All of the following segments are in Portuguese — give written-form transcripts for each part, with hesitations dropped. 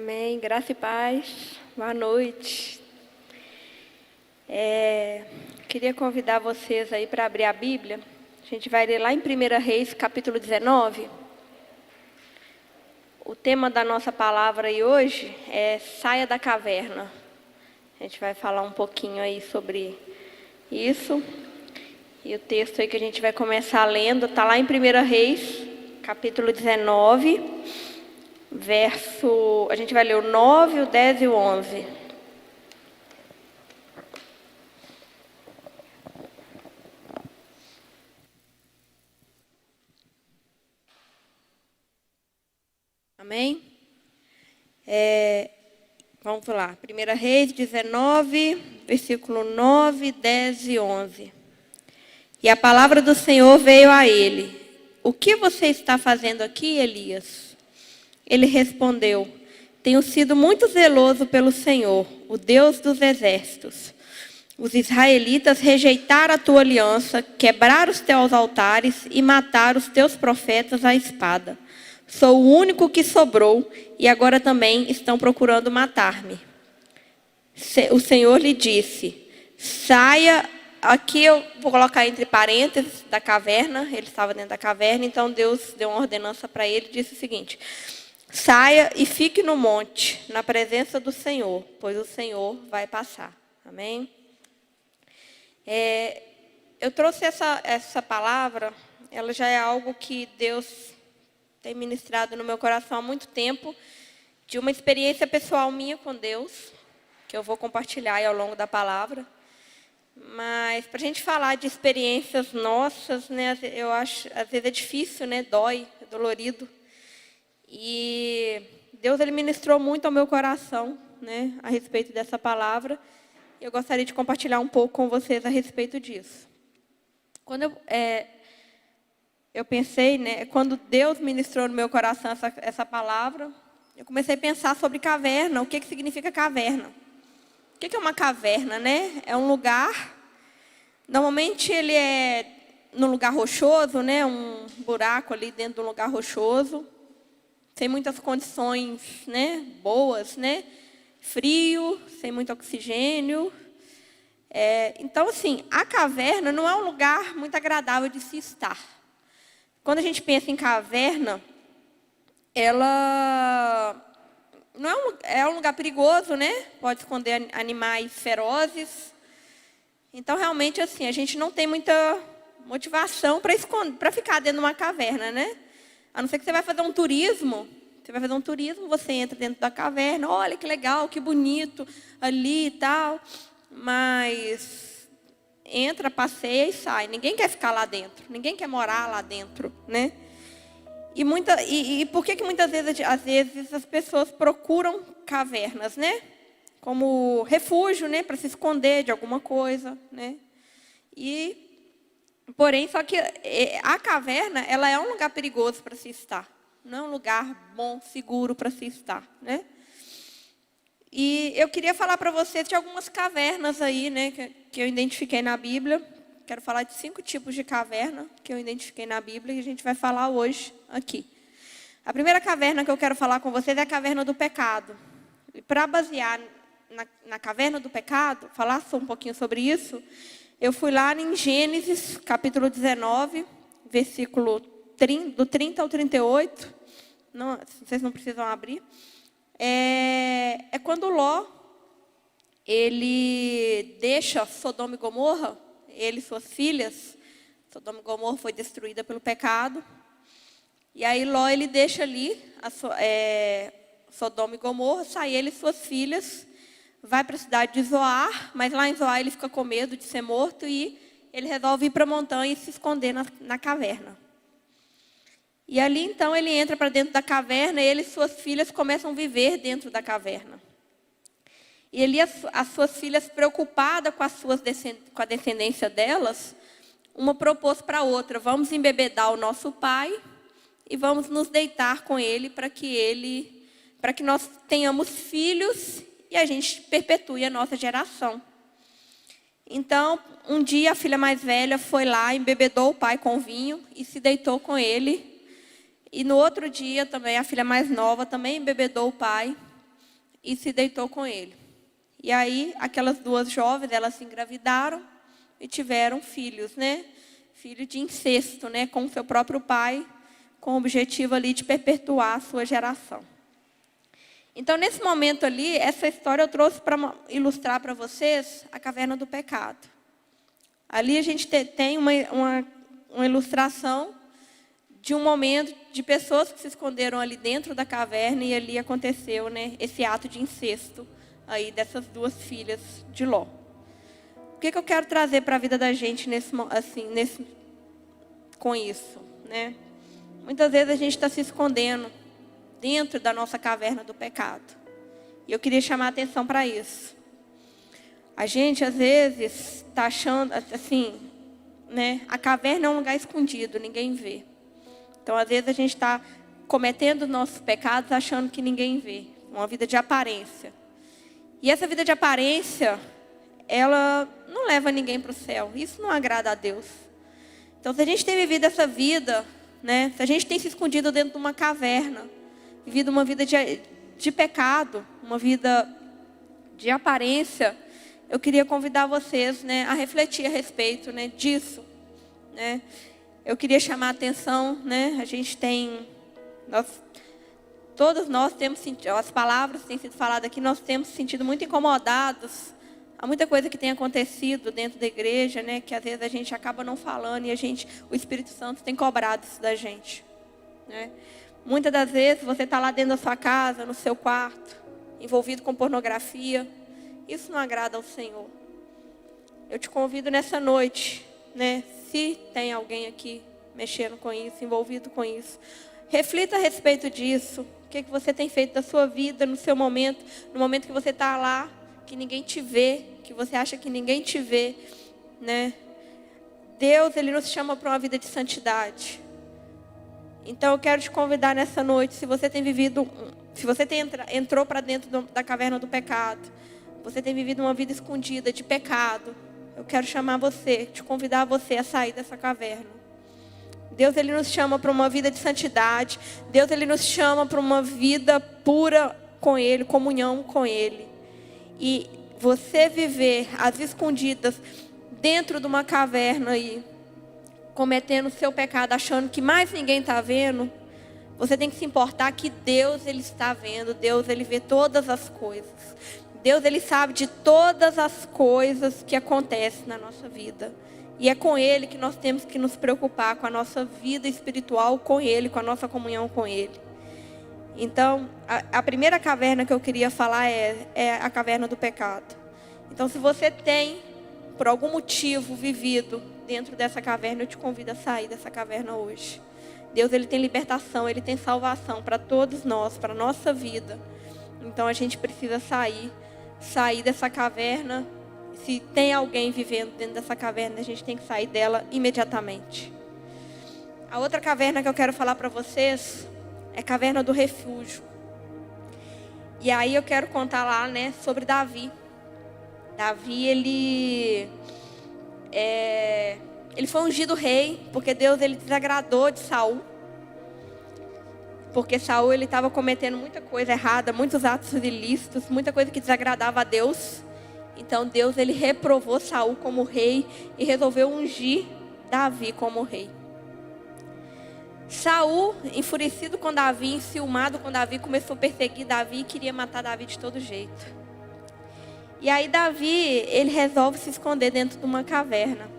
Amém. Graça e paz. Boa noite. Queria convidar vocês aí para abrir a Bíblia. A gente vai ler lá em 1 Reis, capítulo 19. O tema da nossa palavra aí hoje é Saia da Caverna. A gente vai falar um pouquinho aí sobre isso. E o texto aí que a gente vai começar lendo está lá em 1 Reis, capítulo 19, a gente vai ler o 9, o 10 e o 11. Amém? Vamos lá. 1 Reis 19, versículo 9, 10 e 11. E a palavra do Senhor veio a ele: O que você está fazendo aqui, Elias? Ele respondeu: Tenho sido muito zeloso pelo Senhor, o Deus dos exércitos. Os israelitas rejeitaram a tua aliança, quebraram os teus altares e mataram os teus profetas à espada. Sou o único que sobrou e agora também estão procurando matar-me. O Senhor lhe disse: Saia. Aqui eu vou colocar entre parênteses da caverna. Ele estava dentro da caverna, então Deus deu uma ordenança para ele e disse o seguinte: saia e fique no monte, na presença do Senhor, pois o Senhor vai passar. Amém? Eu trouxe essa palavra, ela já é algo que Deus tem ministrado no meu coração há muito tempo, de uma experiência pessoal minha com Deus, que eu vou compartilhar aí ao longo da palavra. Mas para a gente falar de experiências nossas, né, eu acho, às vezes é difícil, né, dói, é dolorido. E Deus ele ministrou muito ao meu coração, né, a respeito dessa palavra. E eu gostaria de compartilhar um pouco com vocês a respeito disso. Quando eu pensei, né, quando Deus ministrou no meu coração essa palavra, eu comecei a pensar sobre caverna, o que significa caverna. O que é uma caverna, né? É um lugar, normalmente ele é num lugar rochoso, né? Um buraco ali dentro de um lugar rochoso, sem muitas condições, né? Boas, né? Frio, sem muito oxigênio. Então, assim, a caverna não é um lugar muito agradável de se estar. Quando a gente pensa em caverna, ela não é um lugar perigoso, né? Pode esconder animais ferozes. Então, realmente, assim, a gente não tem muita motivação para ficar dentro de uma caverna, né? A não ser que você vai fazer um turismo. Você entra dentro da caverna. Olha que legal, que bonito ali e tal. Mas entra, passeia e sai. Ninguém quer ficar lá dentro. Ninguém quer morar lá dentro, né? E por que muitas vezes, às vezes, as pessoas procuram cavernas, né? Como refúgio, né? Para se esconder de alguma coisa, né? Porém, só que a caverna, ela é um lugar perigoso para se estar. Não é um lugar bom, seguro para se estar, né? E eu queria falar para vocês de algumas cavernas aí, né? Que eu identifiquei na Bíblia. Quero falar de 5 tipos de caverna que eu identifiquei na Bíblia e a gente vai falar hoje aqui. A primeira caverna que eu quero falar com vocês é a caverna do pecado. E para basear na caverna do pecado, falar só um pouquinho sobre isso, eu fui lá em Gênesis, capítulo 19, versículo do 30 ao 38. Não, vocês não precisam abrir. É quando Ló, ele deixa Sodoma e Gomorra, ele e suas filhas. Sodoma e Gomorra foi destruída pelo pecado. E aí Ló, ele deixa ali Sodoma e Gomorra, sai ele e suas filhas, vai para a cidade de Zoar, mas lá em Zoar ele fica com medo de ser morto e ele resolve ir para a montanha e se esconder na caverna. E ali então ele entra para dentro da caverna e ele e suas filhas começam a viver dentro da caverna. E ele, as suas filhas, preocupadas com a descendência delas, uma propôs para a outra: vamos embebedar o nosso pai e vamos nos deitar com ele para que nós tenhamos filhos e a gente perpetue a nossa geração. Então, um dia a filha mais velha foi lá, embebedou o pai com vinho e se deitou com ele. E no outro dia também a filha mais nova também embebedou o pai e se deitou com ele. E aí, aquelas duas jovens, elas se engravidaram e tiveram filhos, né? Filho de incesto, né? Com o seu próprio pai, com o objetivo ali de perpetuar a sua geração. Então, nesse momento ali, essa história eu trouxe para ilustrar para vocês a caverna do pecado. Ali a gente tem uma ilustração de um momento de pessoas que se esconderam ali dentro da caverna e ali aconteceu, né, esse ato de incesto aí dessas duas filhas de Ló. O que eu quero trazer para a vida da gente com isso, né? Muitas vezes a gente está se escondendo dentro da nossa caverna do pecado. E eu queria chamar a atenção para isso. A gente, às vezes, está achando, assim, né? A caverna é um lugar escondido, ninguém vê. Então, às vezes, a gente está cometendo nossos pecados achando que ninguém vê. Uma vida de aparência. E essa vida de aparência, ela não leva ninguém para o céu. Isso não agrada a Deus. Então, se a gente tem vivido essa vida, né? Se a gente tem se escondido dentro de uma caverna, vivido uma vida de pecado, uma vida de aparência, eu queria convidar vocês, né, a refletir a respeito, né, disso, né? Eu queria chamar a atenção, né? A gente tem, todos nós temos sentido, as palavras que têm sido faladas aqui, nós temos sentido muito incomodados. Há muita coisa que tem acontecido dentro da igreja, né, que às vezes a gente acaba não falando e o Espírito Santo tem cobrado isso da gente, né? Muitas das vezes você está lá dentro da sua casa, no seu quarto, envolvido com pornografia. Isso não agrada ao Senhor. Eu te convido nessa noite, né? Se tem alguém aqui mexendo com isso, envolvido com isso, reflita a respeito disso. O que você tem feito da sua vida, no seu momento, no momento que você está lá, que ninguém te vê, que você acha que ninguém te vê, né? Deus, Ele nos chama para uma vida de santidade. Então eu quero te convidar nessa noite, se você tem vivido, se você entrou para dentro da caverna do pecado, você tem vivido uma vida escondida de pecado, eu quero chamar você, te convidar você a sair dessa caverna. Deus, Ele nos chama para uma vida de santidade. Deus, Ele nos chama para uma vida pura com Ele, comunhão com Ele. E você viver às escondidas dentro de uma caverna aí, cometendo o seu pecado, achando que mais ninguém está vendo, você tem que se importar que Deus, Ele está vendo. Deus, Ele vê todas as coisas. Deus, Ele sabe de todas as coisas que acontecem na nossa vida. E é com Ele que nós temos que nos preocupar, com a nossa vida espiritual com Ele, com a nossa comunhão com Ele. Então, a primeira caverna que eu queria falar é a caverna do pecado. Então, se você tem, por algum motivo, vivido dentro dessa caverna, eu te convido a sair dessa caverna hoje. Deus, Ele tem libertação, Ele tem salvação para todos nós, para a nossa vida. Então, a gente precisa sair dessa caverna. Se tem alguém vivendo dentro dessa caverna, a gente tem que sair dela imediatamente. A outra caverna que eu quero falar para vocês é a caverna do refúgio. E aí eu quero contar lá, né, sobre Davi. Davi, ele foi ungido rei, porque Deus, ele desagradou de Saul. Porque Saul, ele estava cometendo muita coisa errada, muitos atos ilícitos, muita coisa que desagradava a Deus. Então Deus, ele reprovou Saul como rei e resolveu ungir Davi como rei. Saul, enfurecido com Davi, enciumado com Davi, começou a perseguir Davi e queria matar Davi de todo jeito. E aí Davi, ele resolve se esconder dentro de uma caverna.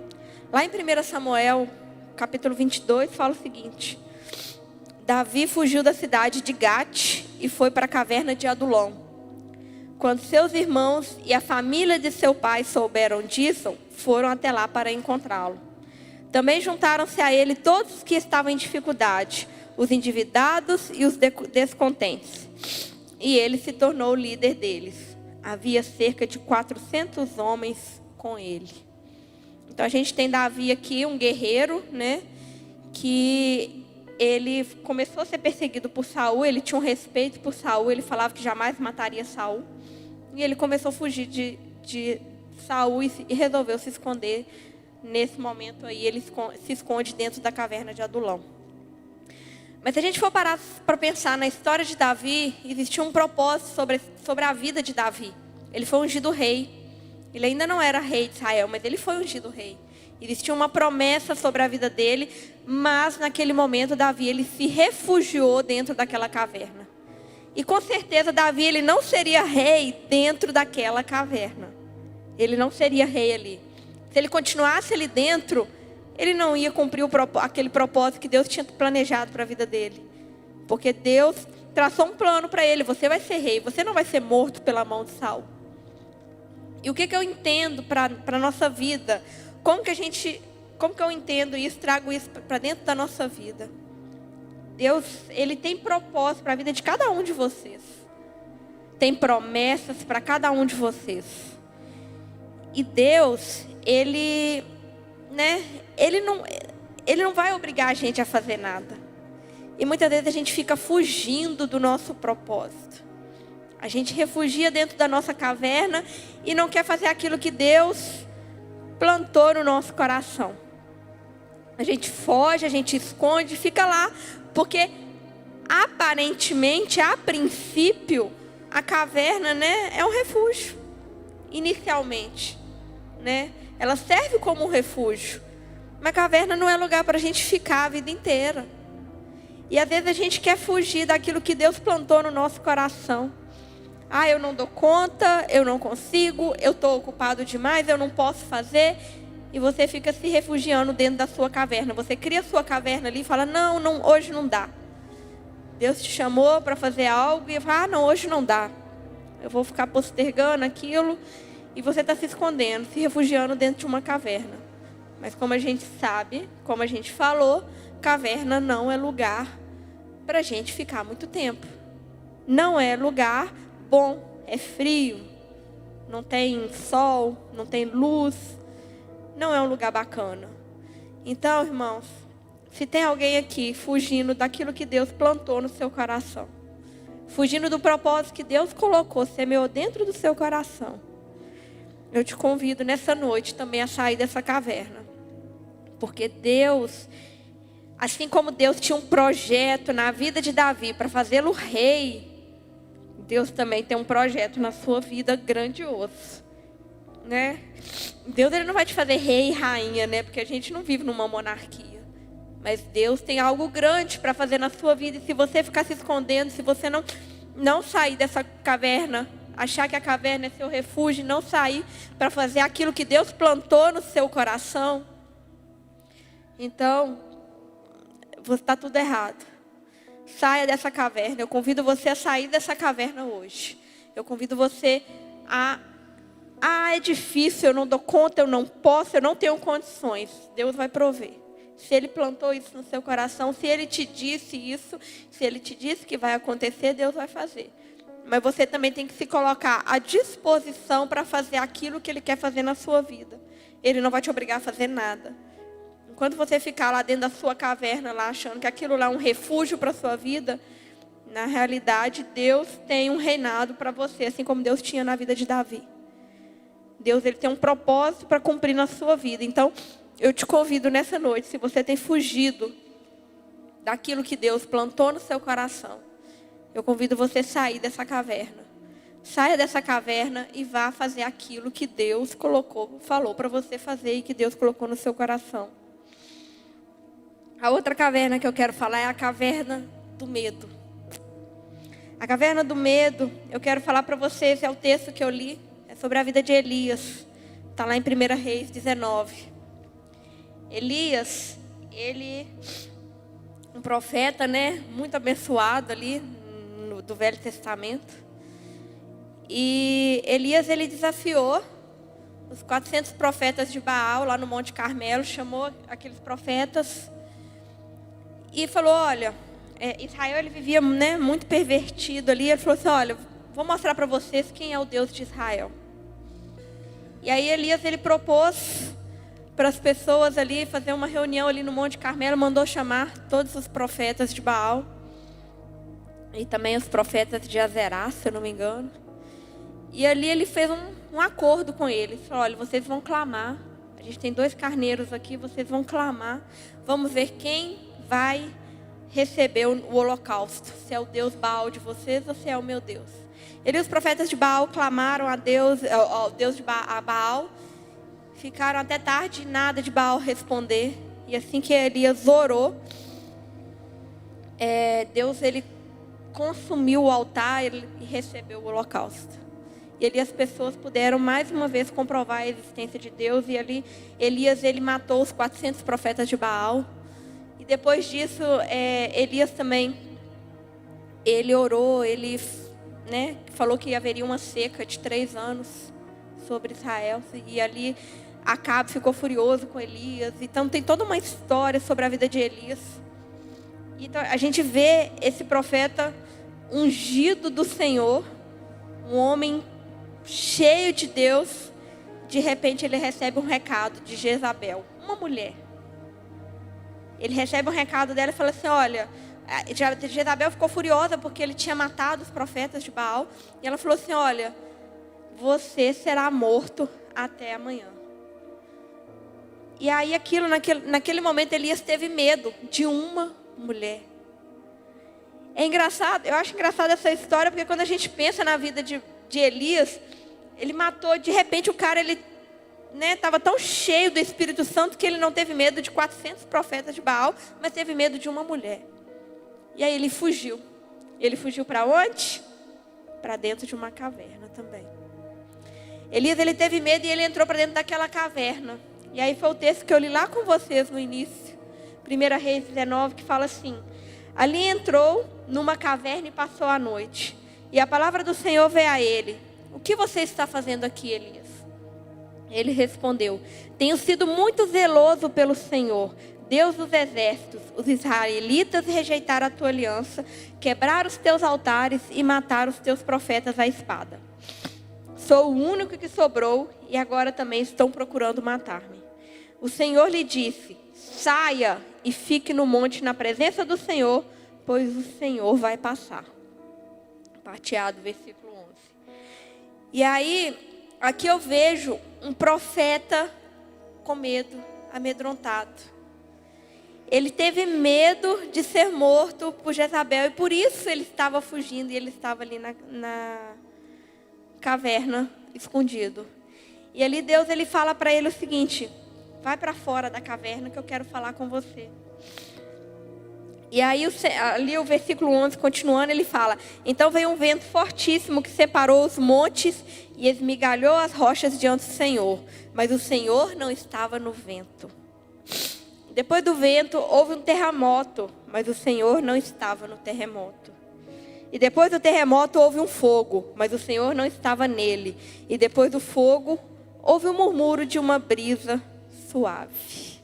Lá em 1 Samuel, capítulo 22, fala o seguinte: Davi fugiu da cidade de Gate e foi para a caverna de Adulão. Quando seus irmãos e a família de seu pai souberam disso, foram até lá para encontrá-lo. Também juntaram-se a ele todos os que estavam em dificuldade, os endividados e os descontentes. E ele se tornou o líder deles. Havia cerca de 400 homens com ele. Então a gente tem Davi aqui, um guerreiro, né? Que ele começou a ser perseguido por Saul, ele tinha um respeito por Saul, ele falava que jamais mataria Saul. E ele começou a fugir de Saul e resolveu se esconder. Nesse momento aí, ele se esconde dentro da caverna de Adulão. Mas se a gente for parar para pensar na história de Davi, existia um propósito sobre a vida de Davi. Ele foi ungido rei. Ele ainda não era rei de Israel, mas ele foi ungido rei. Existia uma promessa sobre a vida dele, mas naquele momento Davi ele se refugiou dentro daquela caverna. E com certeza Davi ele não seria rei dentro daquela caverna. Ele não seria rei ali. Se ele continuasse ali dentro, ele não ia cumprir aquele propósito que Deus tinha planejado para a vida dele. Porque Deus traçou um plano para ele. Você vai ser rei, você não vai ser morto pela mão de Saul. E o que eu entendo para a nossa vida? Como que eu entendo isso, trago isso para dentro da nossa vida? Deus, Ele tem propósito para a vida de cada um de vocês. Tem promessas para cada um de vocês. E Deus, Ele não vai obrigar a gente a fazer nada. E muitas vezes a gente fica fugindo do nosso propósito. A gente refugia dentro da nossa caverna e não quer fazer aquilo que Deus plantou no nosso coração. A gente foge, a gente esconde, fica lá, porque aparentemente, a princípio, a caverna, é um refúgio. Inicialmente, ela serve como um refúgio. Mas a caverna não é lugar para a gente ficar a vida inteira. E às vezes a gente quer fugir daquilo que Deus plantou no nosso coração. Eu não dou conta, eu não consigo, eu estou ocupado demais, eu não posso fazer. E você fica se refugiando dentro da sua caverna. Você cria a sua caverna ali e fala, não, hoje não dá. Deus te chamou para fazer algo e fala, não, hoje não dá. Eu vou ficar postergando aquilo. E você está se escondendo, se refugiando dentro de uma caverna. Mas como a gente sabe, como a gente falou, caverna não é lugar para a gente ficar muito tempo. Não é lugar bom, é frio, não tem sol, não tem luz, não é um lugar bacana. Então, irmãos, se tem alguém aqui fugindo daquilo que Deus plantou no seu coração, fugindo do propósito que Deus colocou, semeou dentro do seu coração, eu te convido nessa noite também a sair dessa caverna. Porque Deus, assim como Deus tinha um projeto na vida de Davi para fazê-lo rei, Deus também tem um projeto na sua vida grandioso, Deus ele não vai te fazer rei e rainha, porque a gente não vive numa monarquia. Mas Deus tem algo grande para fazer na sua vida. E se você ficar se escondendo, se você não sair dessa caverna, achar que a caverna é seu refúgio, não sair para fazer aquilo que Deus plantou no seu coração, então, você está tudo errado. Saia dessa caverna. Eu convido você a sair dessa caverna hoje. Eu convido você é difícil, eu não dou conta, eu não posso, eu não tenho condições. Deus vai prover. Se Ele plantou isso no seu coração, se Ele te disse isso, se Ele te disse que vai acontecer, Deus vai fazer. Mas você também tem que se colocar à disposição para fazer aquilo que Ele quer fazer na sua vida. Ele não vai te obrigar a fazer nada. Enquanto você ficar lá dentro da sua caverna, lá achando que aquilo lá é um refúgio para a sua vida, na realidade, Deus tem um reinado para você, assim como Deus tinha na vida de Davi. Deus ele tem um propósito para cumprir na sua vida. Então, eu te convido nessa noite, se você tem fugido daquilo que Deus plantou no seu coração, eu convido você a sair dessa caverna. Saia dessa caverna e vá fazer aquilo que Deus falou para você fazer e que Deus colocou no seu coração. A outra caverna que eu quero falar é a caverna do medo. A caverna do medo, eu quero falar para vocês, é o texto que eu li, é sobre a vida de Elias. Está lá em 1 Reis 19. Elias, ele, um profeta, muito abençoado ali do Velho Testamento. E Elias, ele desafiou os 400 profetas de Baal lá no Monte Carmelo, chamou aqueles profetas e falou, olha, Israel ele vivia muito pervertido ali. Ele falou assim, olha, vou mostrar para vocês quem é o Deus de Israel. E aí Elias ele propôs para as pessoas ali fazer uma reunião ali no Monte Carmelo, mandou chamar todos os profetas de Baal e também os profetas de Azerá, se eu não me engano. E ali ele fez um acordo com eles. Ele falou, olha, vocês vão clamar. A gente tem 2 carneiros aqui, vocês vão clamar. Vamos ver quem vai receber o holocausto. Se é o Deus Baal de vocês ou se é o meu Deus. Os profetas de Baal clamaram a Deus, ao Deus de Baal. Ficaram até tarde e nada de Baal responder. E assim que Elias orou, Deus ele consumiu o altar e recebeu o holocausto. E ali as pessoas puderam mais uma vez comprovar a existência de Deus. E ali Elias ele matou os 400 profetas de Baal. E depois disso, Elias também, ele orou, ele falou que haveria uma seca de 3 anos sobre Israel. E ali Acabe ficou furioso com Elias. Então tem toda uma história sobre a vida de Elias. Então a gente vê esse profeta ungido do Senhor, um homem cheio de Deus. De repente ele recebe um recado de Jezabel, uma mulher. Ele recebe um recado dela e fala assim, olha, Jezabel ficou furiosa porque ele tinha matado os profetas de Baal. E ela falou assim, olha, você será morto até amanhã. E aí naquele momento Elias teve medo de uma mulher. É engraçado, eu acho engraçada essa história, porque quando a gente pensa na vida de Elias, ele matou, de repente o cara, ele estava tão cheio do Espírito Santo que ele não teve medo de 400 profetas de Baal, mas teve medo de uma mulher. E aí ele fugiu. Ele fugiu para onde? Para dentro de uma caverna também. Elias ele teve medo e ele entrou para dentro daquela caverna. E aí foi o texto que eu li lá com vocês no início. 1 Reis 19, que fala assim. Ali entrou numa caverna e passou a noite. E a palavra do Senhor veio a ele. O que você está fazendo aqui, Elias? Ele respondeu, tenho sido muito zeloso pelo Senhor, Deus dos exércitos. Os israelitas rejeitaram a tua aliança, quebraram os teus altares e mataram os teus profetas à espada. Sou o único que sobrou e agora também estão procurando matar-me. O Senhor lhe disse, saia e fique no monte na presença do Senhor, pois o Senhor vai passar. Parteado, versículo 11. E aí, aqui eu vejo um profeta com medo, amedrontado. Ele teve medo de ser morto por Jezabel e por isso ele estava fugindo e ele estava ali na caverna, escondido. E ali Deus ele fala para ele o seguinte, vai para fora da caverna que eu quero falar com você. E aí ali o versículo 11 continuando ele fala, então veio um vento fortíssimo que separou os montes e esmigalhou as rochas diante do Senhor. Mas o Senhor não estava no vento. Depois do vento houve um terremoto, mas o Senhor não estava no terremoto. E depois do terremoto houve um fogo, mas o Senhor não estava nele. E depois do fogo houve um murmúrio de uma brisa suave.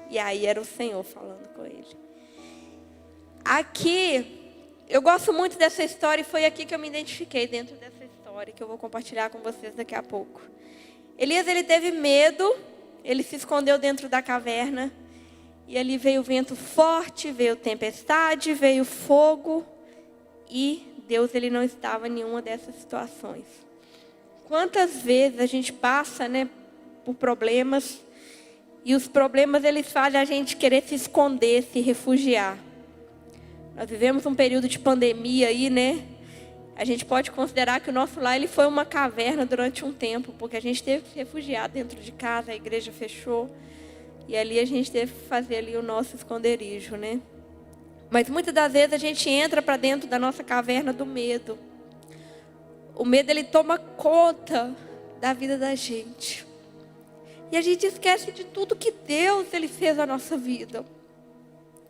E aí era o Senhor falando com ele. Aqui, eu gosto muito dessa história e foi aqui que eu me identifiquei dentro dessa história que eu vou compartilhar com vocês daqui a pouco. Elias, ele teve medo, ele se escondeu dentro da caverna e ali veio o vento forte, veio tempestade, veio fogo e Deus ele não estava em nenhuma dessas situações. Quantas vezes a gente passa, por problemas e os problemas eles fazem a gente querer se esconder, se refugiar. Nós vivemos um período de pandemia aí, A gente pode considerar que o nosso lar ele foi uma caverna durante um tempo, porque a gente teve que se refugiar dentro de casa, a igreja fechou. E ali a gente teve que fazer ali o nosso esconderijo, Mas muitas das vezes a gente entra para dentro da nossa caverna do medo. O medo ele toma conta da vida da gente. E a gente esquece de tudo que Deus ele fez na nossa vida.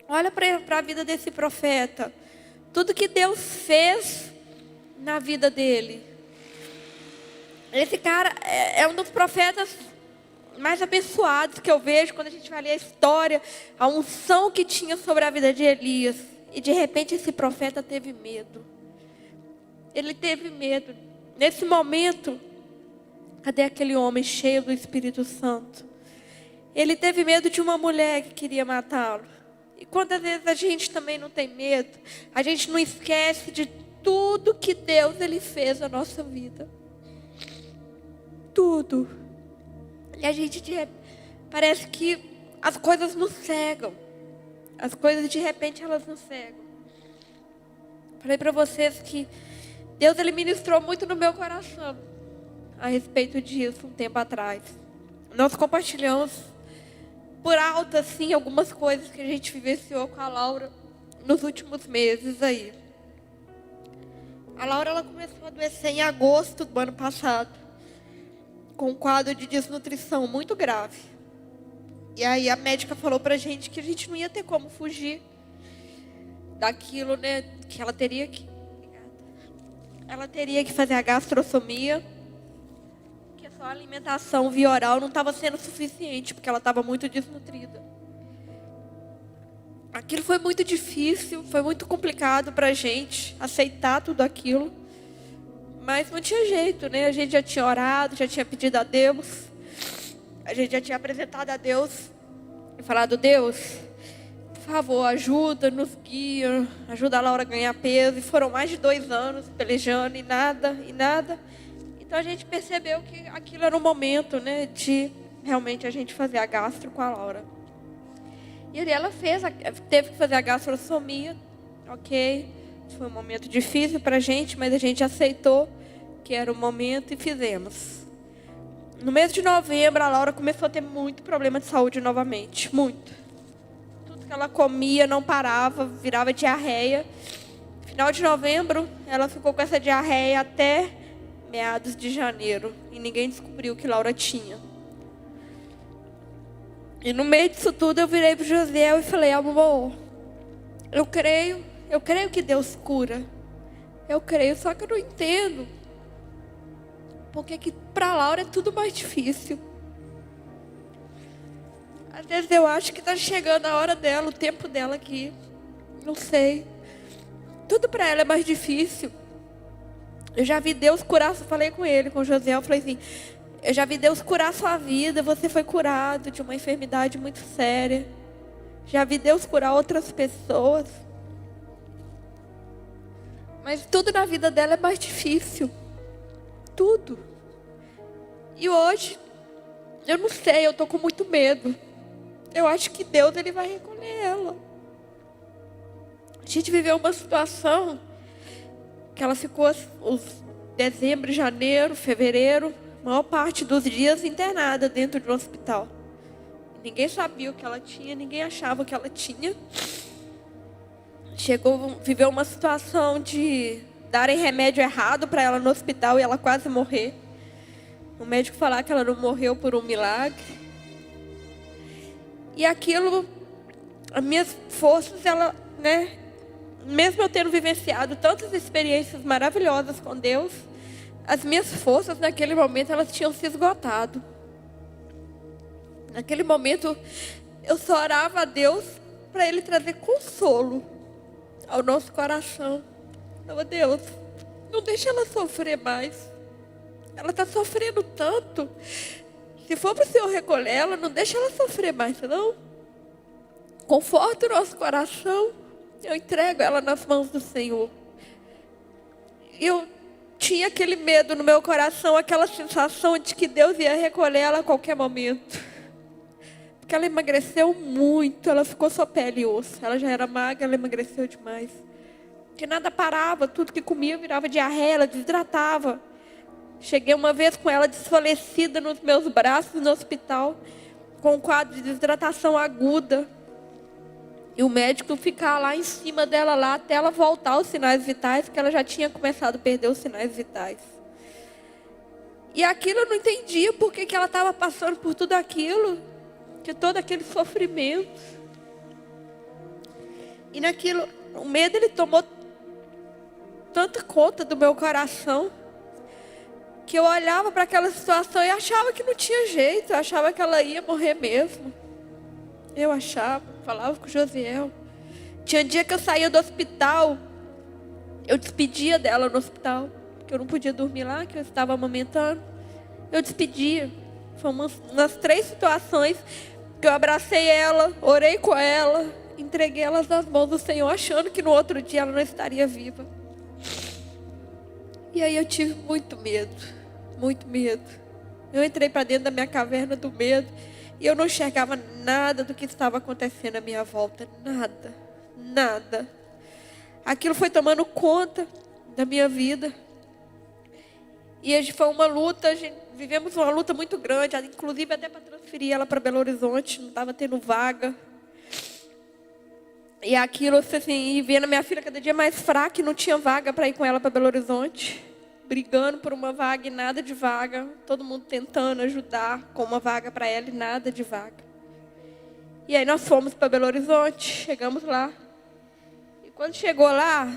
Olha para a vida desse profeta. Tudo que Deus fez na vida dele. Esse cara é um dos profetas mais abençoados que eu vejo quando a gente vai ler a história, a unção que tinha sobre a vida de Elias. E de repente esse profeta teve medo. Ele teve medo. Nesse momento, cadê aquele homem cheio do Espírito Santo? Ele teve medo de uma mulher que queria matá-lo. E quantas vezes a gente também não tem medo? A gente não esquece de tudo que Deus ele fez na nossa vida. Tudo. E a gente parece que as coisas nos cegam. As coisas de repente elas nos cegam. Falei para vocês que Deus ele ministrou muito no meu coração a respeito disso um tempo atrás. Nós compartilhamos por alto assim algumas coisas que a gente vivenciou com a Laura nos últimos meses aí. A Laura ela começou a adoecer em agosto do ano passado, com um quadro de desnutrição muito grave. E aí a médica falou pra gente que a gente não ia ter como fugir daquilo, né? Que ela teria que fazer a gastrostomia, que só a alimentação via oral não estava sendo suficiente, porque ela estava muito desnutrida. Aquilo foi muito difícil, foi muito complicado para a gente aceitar tudo aquilo. Mas não tinha jeito, né? A gente já tinha orado, já tinha pedido a Deus. A gente já tinha apresentado a Deus e falado: Deus, por favor, ajuda, nos guia, ajuda a Laura a ganhar peso. E foram mais de 2 anos pelejando e nada. Então a gente percebeu que aquilo era um momento, né, de realmente a gente fazer a gastro com a Laura. E ali ela teve que fazer a gastrostomia, ok. Foi um momento difícil para a gente, mas a gente aceitou que era o momento e fizemos. No mês de novembro, a Laura começou a ter muito problema de saúde novamente, muito. Tudo que ela comia não parava, virava diarreia. Final de novembro, ela ficou com essa diarreia até meados de janeiro. E ninguém descobriu o que Laura tinha. E no meio disso tudo, eu virei para o Josiel e falei: amor, eu creio que Deus cura. Eu creio, só que eu não entendo. Porque que para Laura é tudo mais difícil. Às vezes eu acho que está chegando a hora dela, o tempo dela aqui. Não sei. Tudo para ela é mais difícil. Eu já vi Deus curar, falei com ele, com o José, eu falei assim: eu já vi Deus curar a sua vida, você foi curado de uma enfermidade muito séria. Já vi Deus curar outras pessoas. Mas tudo na vida dela é mais difícil. Tudo. E hoje, eu não sei, eu estou com muito medo. Eu acho que Deus ele vai recolher ela. A gente viveu uma situação que ela ficou os dezembro, janeiro, fevereiro, a maior parte dos dias internada dentro de um hospital. Ninguém sabia o que ela tinha, ninguém achava o que ela tinha. Viveu uma situação de darem remédio errado para ela no hospital e ela quase morrer. O médico falar que ela não morreu por um milagre. E aquilo, as minhas forças, ela, né, mesmo eu tendo vivenciado tantas experiências maravilhosas com Deus, as minhas forças naquele momento elas tinham se esgotado. Naquele momento eu só orava a Deus para Ele trazer consolo ao nosso coração. Oh, Deus, não deixa ela sofrer mais. Ela está sofrendo tanto. Se for para o Senhor recolher ela, não deixa ela sofrer mais, não. Conforta o nosso coração. Eu entrego ela nas mãos do Senhor. Eu tinha aquele medo no meu coração, aquela sensação de que Deus ia recolher ela a qualquer momento. Porque ela emagreceu muito, ela ficou só pele e osso. Ela já era magra, ela emagreceu demais. Que nada parava, tudo que comia virava diarreia, ela desidratava. Cheguei uma vez com ela desfalecida nos meus braços no hospital, com um quadro de desidratação aguda. E o médico ficar lá em cima dela, lá, até ela voltar aos sinais vitais, porque ela já tinha começado a perder os sinais vitais. E aquilo eu não entendia por que ela estava passando por tudo aquilo, de todo aquele sofrimento. E naquilo, o medo ele tomou tanta conta do meu coração, que eu olhava para aquela situação e achava que não tinha jeito, eu achava que ela ia morrer mesmo. Eu achava, falava com o Josiel. Tinha dia que eu saía do hospital, eu despedia dela no hospital, porque eu não podia dormir lá, que eu estava amamentando. Eu despedia. Foi umas 3 situações que eu abracei ela, orei com ela, entreguei elas nas mãos do Senhor, achando que no outro dia ela não estaria viva. E aí eu tive muito medo, muito medo. Eu entrei para dentro da minha caverna do medo E eu não enxergava nada do que estava acontecendo à minha volta. Nada, nada. Aquilo foi tomando conta da minha vida. E foi uma luta, vivemos uma luta muito grande, inclusive até para transferir ela para Belo Horizonte, não estava tendo vaga. E aquilo, assim, e vendo a minha filha cada dia mais fraca, e não tinha vaga para ir com ela para Belo Horizonte. Brigando por uma vaga e nada de vaga. Todo mundo tentando ajudar com uma vaga para ela e nada de vaga. E aí nós fomos para Belo Horizonte, chegamos lá. E quando chegou lá,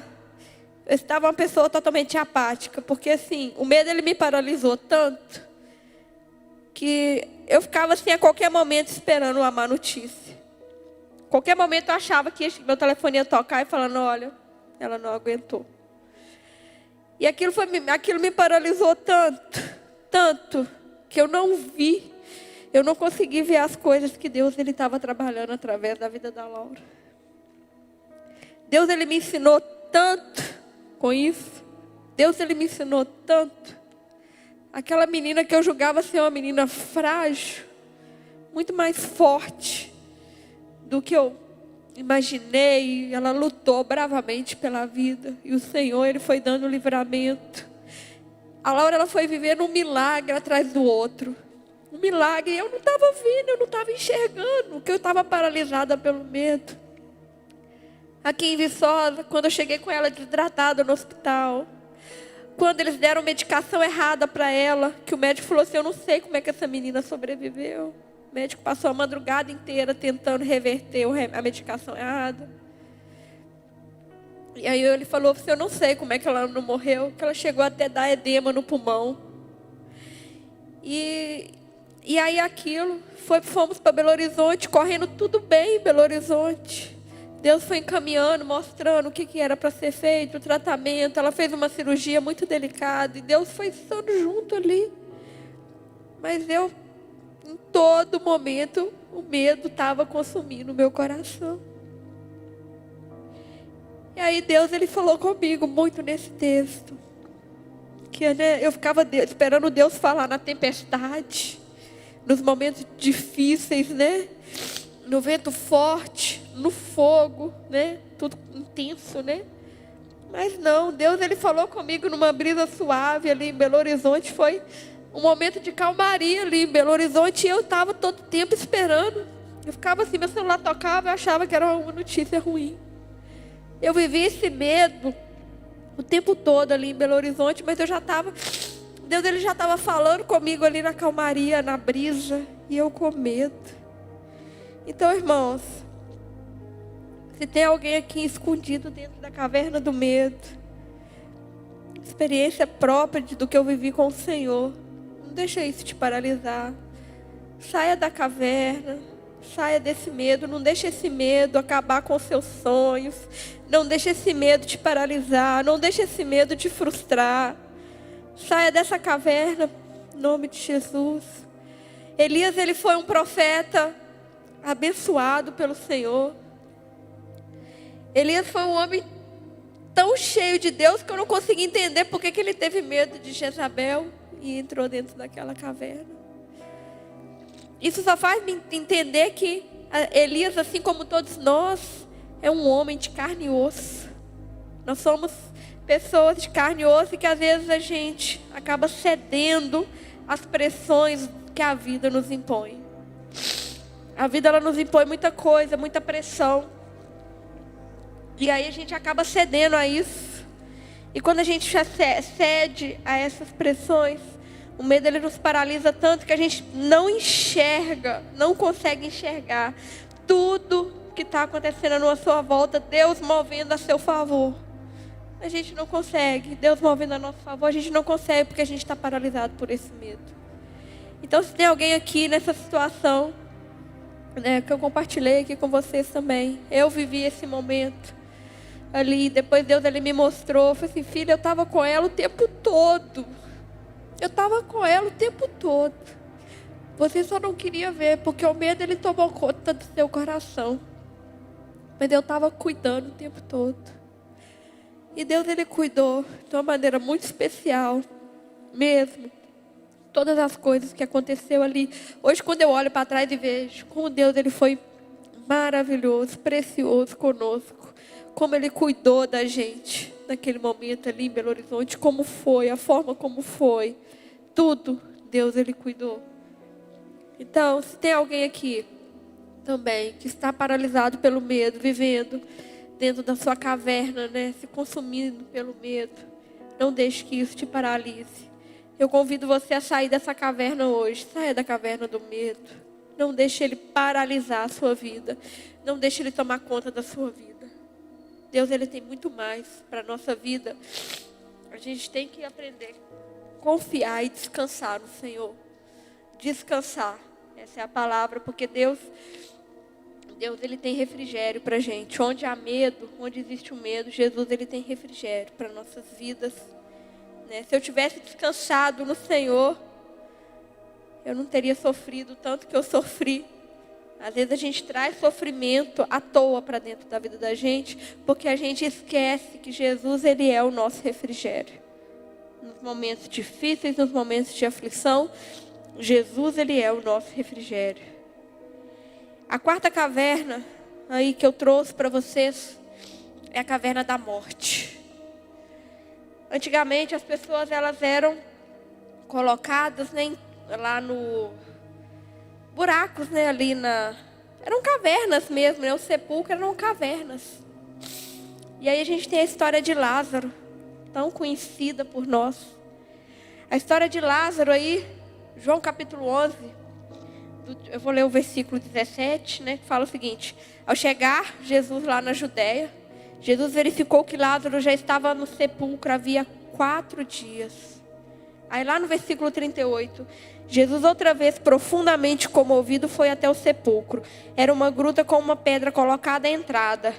eu estava uma pessoa totalmente apática. Porque assim, o medo ele me paralisou tanto, que eu ficava assim a qualquer momento esperando uma má notícia. Qualquer momento eu achava que meu telefone ia tocar e falando, olha, ela não aguentou. E aquilo me paralisou tanto, que eu não vi, eu não consegui ver as coisas que Deus ele estava trabalhando através da vida da Laura. Deus ele me ensinou tanto com isso. Deus ele me ensinou tanto. Aquela menina que eu julgava ser uma menina frágil, muito mais forte do que eu imaginei. Ela lutou bravamente pela vida. E o Senhor, Ele foi dando livramento. A Laura, ela foi vivendo um milagre atrás do outro. Um milagre. Eu não estava vendo, eu não estava enxergando. Porque eu estava paralisada pelo medo. Aqui em Viçosa, quando eu cheguei com ela desidratada no hospital. Quando eles deram medicação errada para ela. Que o médico falou assim, eu não sei como é que essa menina sobreviveu. O médico passou a madrugada inteira tentando reverter a medicação errada. E aí ele falou, eu não sei como é que ela não morreu, que ela chegou até dar edema no pulmão. E aí fomos para Belo Horizonte, correndo tudo bem em Belo Horizonte. Deus foi encaminhando, mostrando o que era para ser feito, o tratamento. Ela fez uma cirurgia muito delicada e Deus foi estando junto ali. Mas em todo momento, o medo estava consumindo o meu coração. E aí Deus, Ele falou comigo muito nesse texto. Que eu ficava esperando Deus falar na tempestade, nos momentos difíceis, né? No vento forte, no fogo, né? Tudo intenso, né? Mas não, Deus, Ele falou comigo numa brisa suave ali em Belo Horizonte. Foi um momento de calmaria ali em Belo Horizonte. E eu estava todo tempo esperando. Eu ficava assim, meu celular tocava, eu achava que era uma notícia ruim. Eu vivi esse medo o tempo todo ali em Belo Horizonte, mas Deus ele já estava falando comigo ali na calmaria, na brisa, e eu com medo. Então, irmãos, se tem alguém aqui escondido dentro da caverna do medo, experiência própria do que eu vivi com o Senhor, não deixa isso te paralisar. Saia da caverna, saia desse medo, não deixe esse medo acabar com os seus sonhos, não deixe esse medo te paralisar, não deixe esse medo te frustrar. Saia dessa caverna, em nome de Jesus. Elias, ele foi um profeta abençoado pelo Senhor. Elias foi um homem tão cheio de Deus que eu não consegui entender por que ele teve medo de Jezabel e entrou dentro daquela caverna. Isso só faz me entender que Elias, assim como todos nós, é um homem de carne e osso. Nós somos pessoas de carne e osso e que às vezes a gente acaba cedendo às pressões que a vida nos impõe. A vida ela nos impõe muita coisa, muita pressão. E aí a gente acaba cedendo a isso. E quando a gente cede a essas pressões, o medo ele nos paralisa tanto que a gente não enxerga, não consegue enxergar tudo que está acontecendo à sua volta, Deus movendo a seu favor. A gente não consegue, Deus movendo a nosso favor, a gente não consegue porque a gente está paralisado por esse medo. Então se tem alguém aqui nessa situação, né, que eu compartilhei aqui com vocês também, eu vivi esse momento ali, depois Deus ele me mostrou, falei assim, filha, eu estava com ela o tempo todo. Eu estava com ela o tempo todo. Você só não queria ver, porque o medo ele tomou conta do seu coração. Mas eu estava cuidando o tempo todo. E Deus ele cuidou de uma maneira muito especial, mesmo. todas as coisas que aconteceu ali. Hoje, quando eu olho para trás e vejo como Deus ele foi maravilhoso, precioso conosco, como Ele cuidou da gente naquele momento ali em Belo Horizonte, como foi, a forma como foi, tudo Deus ele cuidou. Então, se tem alguém aqui também que está paralisado pelo medo, vivendo dentro da sua caverna, né, se consumindo pelo medo, não deixe que isso te paralise. Eu convido você a sair dessa caverna hoje. Saia da caverna do medo. Não deixe ele paralisar a sua vida. Não deixe ele tomar conta da sua vida. Deus ele tem muito mais para a nossa vida. A gente tem que aprender a confiar e descansar no Senhor. Descansar. Essa é a palavra, porque Deus ele tem refrigério para a gente. Onde há medo, onde existe o medo, Jesus ele tem refrigério para nossas vidas. Se eu tivesse descansado no Senhor, eu não teria sofrido tanto que eu sofri. Às vezes a gente traz sofrimento à toa para dentro da vida da gente, porque a gente esquece que Jesus ele é o nosso refrigério. Nos momentos difíceis, nos momentos de aflição, Jesus ele é o nosso refrigério. A quarta caverna aí que eu trouxe para vocês é a caverna da morte. Antigamente as pessoas elas eram colocadas, né, lá no buracos, né, ali eram cavernas mesmo, né, o sepulcro eram cavernas. E aí a gente tem a história de Lázaro, tão conhecida por nós. A história de Lázaro aí, João capítulo 11, eu vou ler o versículo 17, né, que fala o seguinte: ao chegar Jesus lá na Judéia, Jesus verificou que Lázaro já estava no sepulcro havia 4 dias. Aí lá no versículo 38, Jesus outra vez profundamente comovido foi até o sepulcro. Era uma gruta com uma pedra colocada à entrada.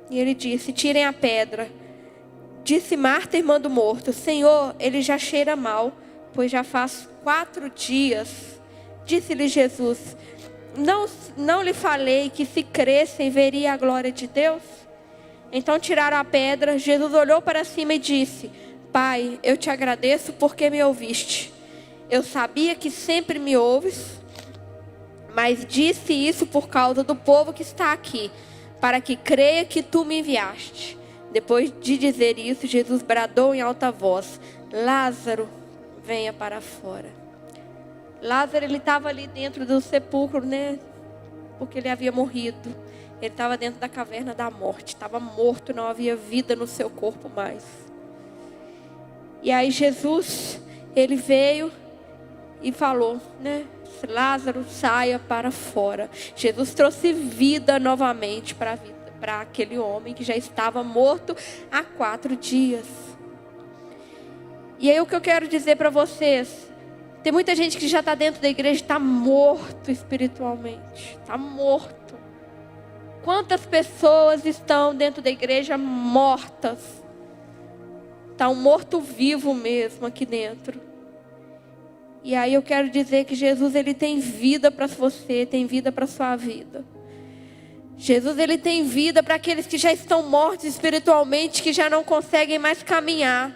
E ele disse: tirem a pedra. Disse Marta, irmã do morto: Senhor, ele já cheira mal, pois já faz 4 dias. Disse-lhe Jesus: não lhe falei que se crescem veria a glória de Deus? Então tiraram a pedra. Jesus olhou para cima e disse: Pai, eu te agradeço porque me ouviste. Eu sabia que sempre me ouves, mas disse isso por causa do povo que está aqui, para que creia que tu me enviaste. Depois de dizer isso, Jesus bradou em alta voz: Lázaro, venha para fora. Lázaro, ele estava ali dentro do sepulcro, né? Porque ele havia morrido. Ele estava dentro da caverna da morte. Estava morto, não havia vida no seu corpo mais. E aí Jesus, ele veio e falou, né? Lázaro, saia para fora. Jesus trouxe vida novamente para aquele homem que já estava morto há 4 dias. E aí o que eu quero dizer para vocês: tem muita gente que já está dentro da igreja e está morto espiritualmente. Está morto. Quantas pessoas estão dentro da igreja mortas? Está um morto-vivo mesmo aqui dentro. E aí eu quero dizer que Jesus ele tem vida para você, tem vida para a sua vida. Jesus ele tem vida para aqueles que já estão mortos espiritualmente, que já não conseguem mais caminhar.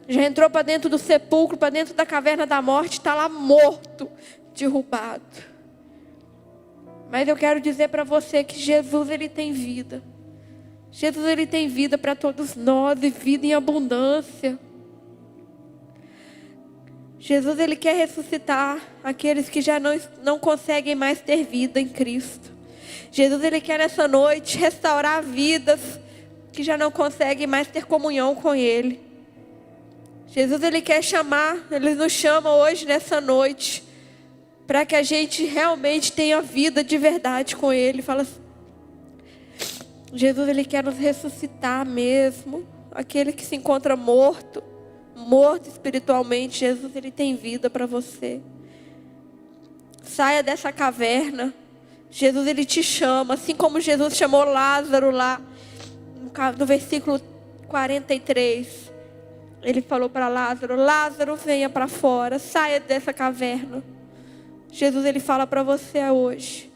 Já entrou para dentro do sepulcro, para dentro da caverna da morte, está lá morto, derrubado. Mas eu quero dizer para você que Jesus ele tem vida. Jesus ele tem vida para todos nós, e vida em abundância. Jesus ele quer ressuscitar aqueles que já não conseguem mais ter vida em Cristo. Jesus ele quer nessa noite restaurar vidas que já não conseguem mais ter comunhão com Ele. Jesus ele quer chamar, Ele nos chama hoje nessa noite para que a gente realmente tenha vida de verdade com Ele. Fala assim, Jesus ele quer nos ressuscitar mesmo. Aquele que se encontra morto espiritualmente, Jesus ele tem vida para você. Saia dessa caverna. Jesus ele te chama, assim como Jesus chamou Lázaro lá no versículo 43. Ele falou para Lázaro: Lázaro, venha para fora, saia dessa caverna. Jesus ele fala para você hoje: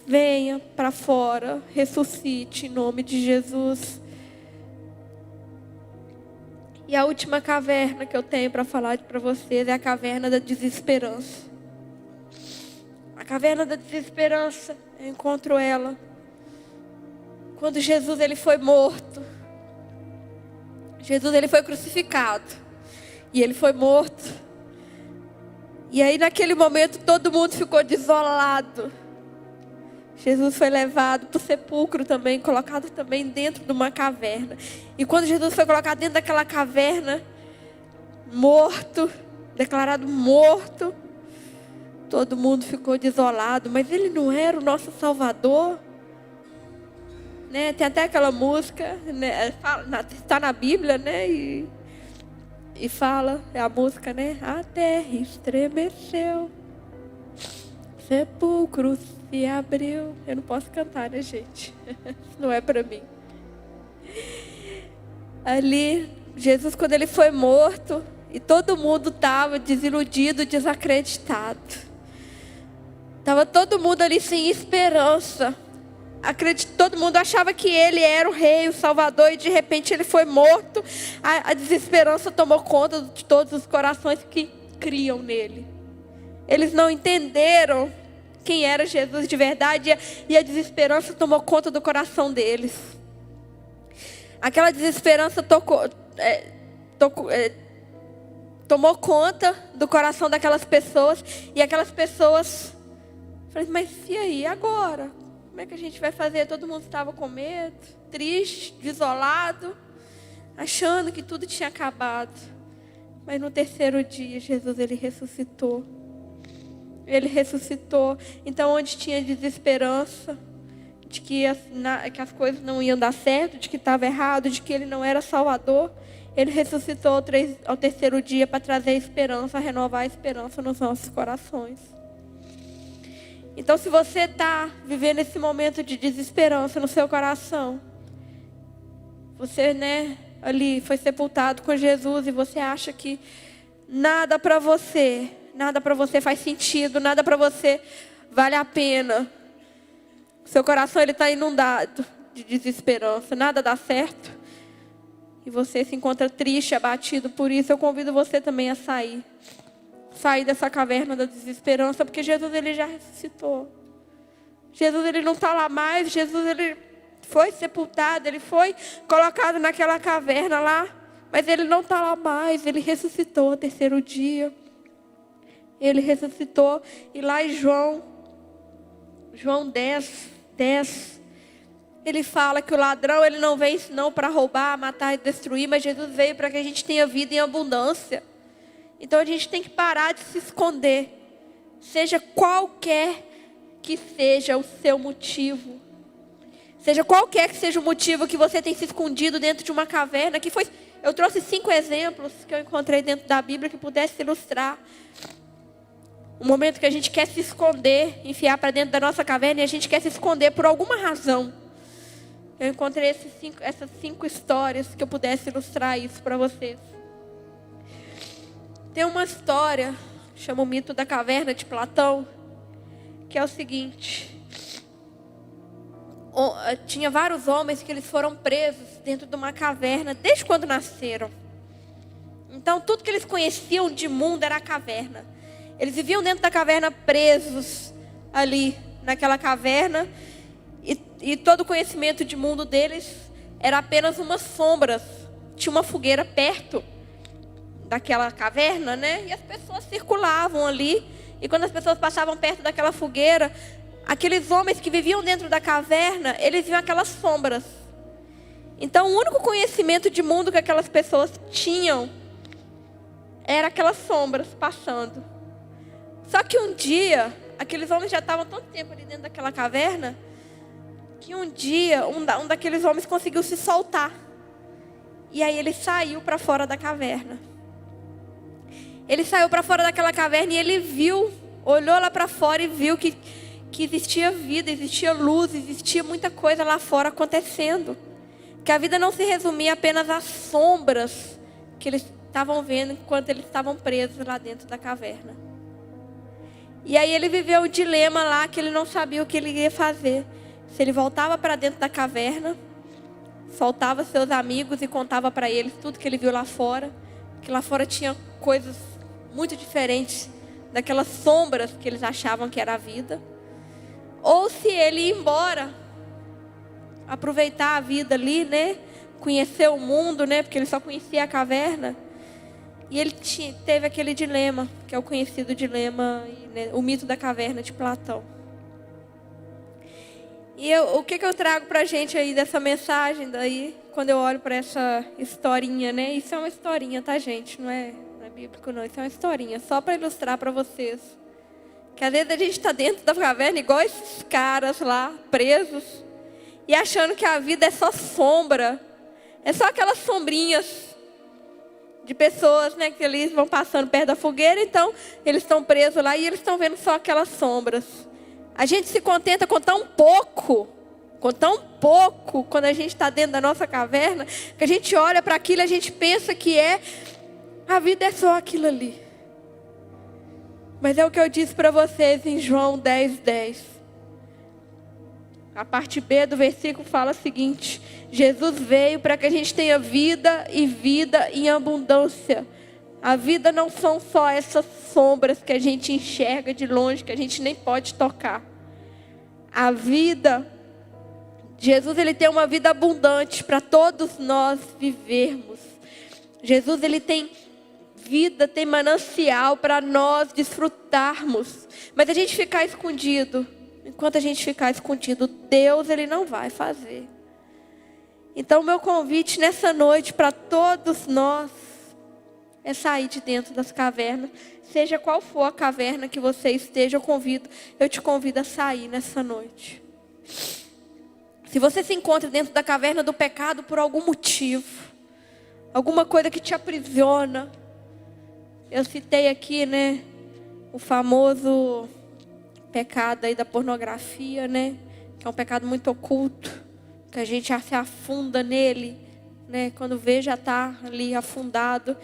venha para fora, ressuscite em nome de Jesus. E E a última caverna que eu tenho para falar para vocês é a caverna da desesperança. A caverna da desesperança, eu encontro ela quando Jesus ele foi morto. Jesus ele foi crucificado e ele foi morto. E aí naquele momento todo mundo ficou desolado. Jesus foi levado para o sepulcro também, colocado também dentro de uma caverna. E quando Jesus foi colocado dentro daquela caverna, morto, declarado morto, todo mundo ficou desolado. Mas ele não era o nosso Salvador? Né? Tem até aquela música, né? Está na Bíblia, né? E fala, é a música, né? A terra estremeceu, sepulcro se abriu. Eu não posso cantar, né, gente? Não é para mim. Ali, Jesus, quando ele foi morto, e todo mundo estava desiludido, desacreditado. Estava todo mundo ali sem esperança. Todo mundo achava que ele era o rei, o salvador, e de repente ele foi morto. A desesperança tomou conta de todos os corações que criam nele. Eles não entenderam quem era Jesus de verdade, e a desesperança tomou conta do coração deles. Aquela desesperança tomou conta do coração daquelas pessoas, e aquelas pessoas falaram: mas e aí, agora? Como é que a gente vai fazer? Todo mundo estava com medo, triste, desolado, achando que tudo tinha acabado. Mas no terceiro dia, Jesus ele ressuscitou. Ele ressuscitou. Então, onde tinha desesperança, de que as coisas não iam dar certo, de que estava errado, de que ele não era Salvador, ele ressuscitou ao terceiro dia para trazer esperança, renovar a esperança nos nossos corações. Então, se você está vivendo esse momento de desesperança no seu coração, você, ali foi sepultado com Jesus e você acha que nada para você faz sentido, nada para você vale a pena. Seu coração ele está inundado de desesperança, nada dá certo. E você se encontra triste, abatido por isso. Eu convido você também a sair dessa caverna da desesperança, porque Jesus ele já ressuscitou. Jesus ele não está lá mais. Jesus ele foi sepultado, ele foi colocado naquela caverna lá, mas ele não está lá mais. Ele ressuscitou no terceiro dia. Ele ressuscitou. E lá em João 10, ele fala que o ladrão ele não veio senão para roubar, matar e destruir, mas Jesus veio para que a gente tenha vida em abundância. Então a gente tem que parar de se esconder, seja qualquer que seja o seu motivo, seja qualquer que seja o motivo que você tem se escondido dentro de uma caverna, eu trouxe 5 exemplos que eu encontrei dentro da Bíblia que pudesse ilustrar o momento que a gente quer se esconder, enfiar para dentro da nossa caverna e a gente quer se esconder por alguma razão. Eu encontrei essas 5 histórias que eu pudesse ilustrar isso para vocês. Tem uma história, chama o mito da caverna de Platão, que é o seguinte: tinha vários homens que eles foram presos dentro de uma caverna desde quando nasceram. Então tudo que eles conheciam de mundo era a caverna. Eles viviam dentro da caverna presos ali naquela caverna, e todo o conhecimento de mundo deles era apenas umas sombras. Tinha uma fogueira perto daquela caverna, e as pessoas circulavam ali, e quando as pessoas passavam perto daquela fogueira, aqueles homens que viviam dentro da caverna, eles viam aquelas sombras. Então o único conhecimento de mundo que aquelas pessoas tinham era aquelas sombras passando. Só que um dia, aqueles homens já estavam tanto tempo ali dentro daquela caverna, que um dia um daqueles homens conseguiu se soltar. E aí ele saiu para fora da caverna. Ele saiu para fora daquela caverna e ele olhou lá para fora e viu que existia vida, existia luz, existia muita coisa lá fora acontecendo. Que a vida não se resumia apenas às sombras que eles estavam vendo enquanto eles estavam presos lá dentro da caverna. E aí ele viveu o dilema lá que ele não sabia o que ele ia fazer. Se ele voltava para dentro da caverna, soltava seus amigos e contava para eles tudo que ele viu lá fora. Que lá fora tinha coisas muito diferentes daquelas sombras que eles achavam que era a vida. Ou se ele ia embora, aproveitar a vida ali, né? Conhecer o mundo, né? Porque ele só conhecia a caverna. E ele teve aquele dilema, que é o conhecido dilema, né? O mito da caverna de Platão. E o que eu trago pra gente aí dessa mensagem daí, quando eu olho para essa historinha, né? Isso é uma historinha, tá, gente? Não é bíblico, não. Isso é uma historinha, só para ilustrar para vocês. Que às vezes a gente está dentro da caverna, igual esses caras lá, presos, e achando que a vida é só sombra. É só aquelas sombrinhas de pessoas, né? Que eles vão passando perto da fogueira, então eles estão presos lá e eles estão vendo só aquelas sombras. A gente se contenta com tão pouco, quando a gente está dentro da nossa caverna, que a gente olha para aquilo e a gente pensa que a vida é só aquilo ali. Mas é o que eu disse para vocês em João 10:10. A parte B do versículo fala o seguinte: Jesus veio para que a gente tenha vida e vida em abundância. A vida não são só essas sombras que a gente enxerga de longe, que a gente nem pode tocar. A vida, Jesus ele tem uma vida abundante para todos nós vivermos. Jesus ele tem vida, tem manancial para nós desfrutarmos. Mas a gente ficar escondido, enquanto a gente ficar escondido, Deus ele não vai fazer. Então o meu convite nessa noite para todos nós é sair de dentro das cavernas. Seja qual for a caverna que você esteja, eu te convido a sair nessa noite. Se você se encontra dentro da caverna do pecado por algum motivo, alguma coisa que te aprisiona. Eu citei aqui, né, o famoso pecado aí da pornografia, né, que é um pecado muito oculto, que a gente já se afunda nele, né, quando vê já está ali afundado.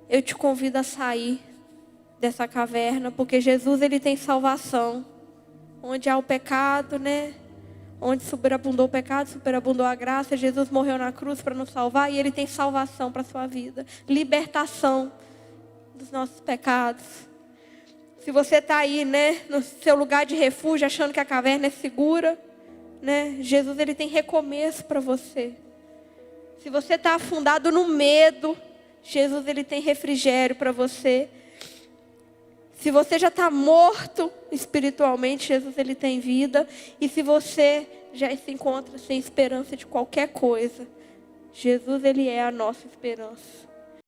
Eu te convido a sair dessa caverna, porque Jesus ele tem salvação. Onde há o pecado, né, onde superabundou o pecado, superabundou a graça. Jesus morreu na cruz para nos salvar e ele tem salvação para a sua vida, libertação dos nossos pecados. Se você está aí, né, no seu lugar de refúgio, achando que a caverna é segura, né, Jesus ele tem recomeço para você. Se você está afundado no medo, Jesus ele tem refrigério para você. Se você já está morto espiritualmente, Jesus ele tem vida. E se você já se encontra sem esperança de qualquer coisa, Jesus ele é a nossa esperança.